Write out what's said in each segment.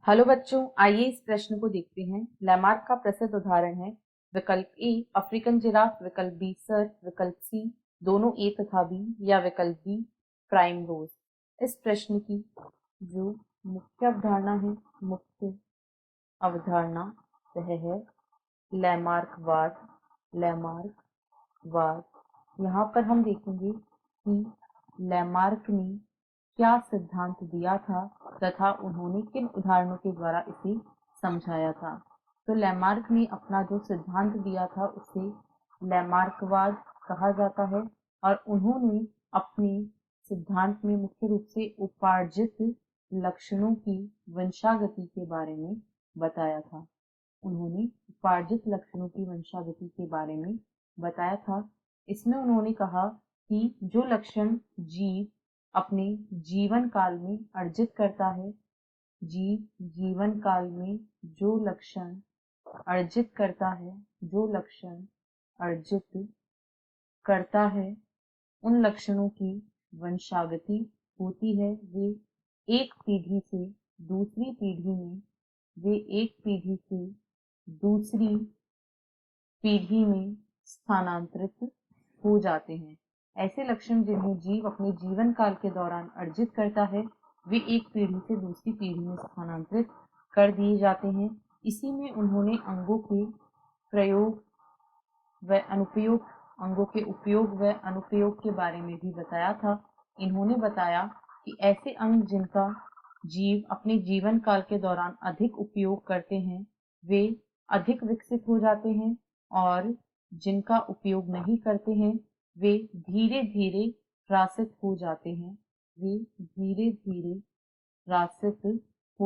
Hello बच्चों, आइए इस प्रश्न को देखते हैं। लैमार्क का प्रसिद्ध उदाहरण है विकल्प ए अफ्रीकन जिराफ, विकल्प बी सर्प, विकल्प सी दोनों ए तथा बी या विकल्प डी प्राइम रोज। इस प्रश्न की जो मुख्य अवधारणा है वह है लैमार्कवाद। लैमार्कवाद यहाँ पर हम देखेंगे कि लैमार्क ने क्या सिद्धांत दिया था तथा उन्होंने किन उदाहरणों के द्वारा इसे समझाया था। तो लैमार्क ने अपना जो सिद्धांत दिया था उसे लैमार्कवाद कहा जाता है और उन्होंने अपने सिद्धांत में मुख्य रूप से उपार्जित लक्षणों की वंशागति के बारे में बताया था। उन्होंने उपार्जित लक्षणों की वंशागति के बारे में बताया था। इसमें उन्होंने कहा कि जो लक्षण जीव अपने जीवन काल में अर्जित करता है, जीवन काल में जो लक्षण अर्जित करता है, उन लक्षणों की वंशागति होती है। वे एक पीढ़ी से दूसरी पीढ़ी में स्थानांतरित हो जाते हैं। ऐसे लक्षण जिन्हें जीव अपने जीवन काल के दौरान अर्जित करता है, वे एक पीढ़ी से दूसरी पीढ़ी में स्थानांतरित कर दिए जाते हैं। इसी में उन्होंने अंगों के उपयोग व अनुपयोग के बारे में भी बताया था। इन्होंने बताया कि ऐसे अंग जिनका जीव अपने जीवन काल के दौरान अधिक उपयोग करते हैं, वे अधिक विकसित हो जाते हैं और जिनका उपयोग नहीं करते हैं वे धीरे धीरे ह्रासित हो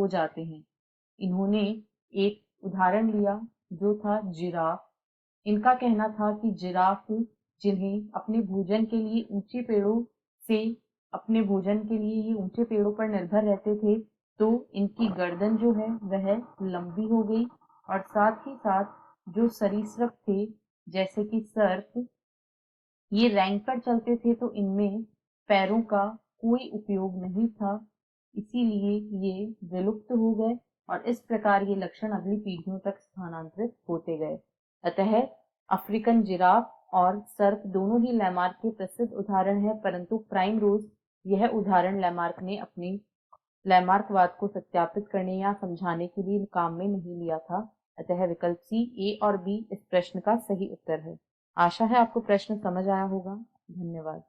जाते हैं। इन्होंने एक उदाहरण लिया जो था जिराफ। इनका कहना था कि जिराफ जिन्हें अपने भोजन के लिए ऊंचे पेड़ों पर निर्भर रहते थे, तो इनकी गर्दन जो है वह लंबी हो गई और साथ ही साथ जो सरीसृप थे जैसे कि सर्प, ये रेंग कर चलते थे तो इनमें पैरों का कोई उपयोग नहीं था, इसीलिए ये विलुप्त हो गए और इस प्रकार ये लक्षण अगली पीढ़ियों तक स्थानांतरित होते गए। अतः अफ्रीकन जिराफ और सर्प दोनों ही लैमार्क के प्रसिद्ध उदाहरण हैं, परंतु प्राइम रोज यह उदाहरण लैमार्क ने अपने लैमार्कवाद को सत्यापित करने या समझाने के लिए काम में नहीं लिया था। अतः विकल्प सी, ए और बी इस प्रश्न का सही उत्तर है। आशा है आपको प्रश्न समझ आया होगा। धन्यवाद।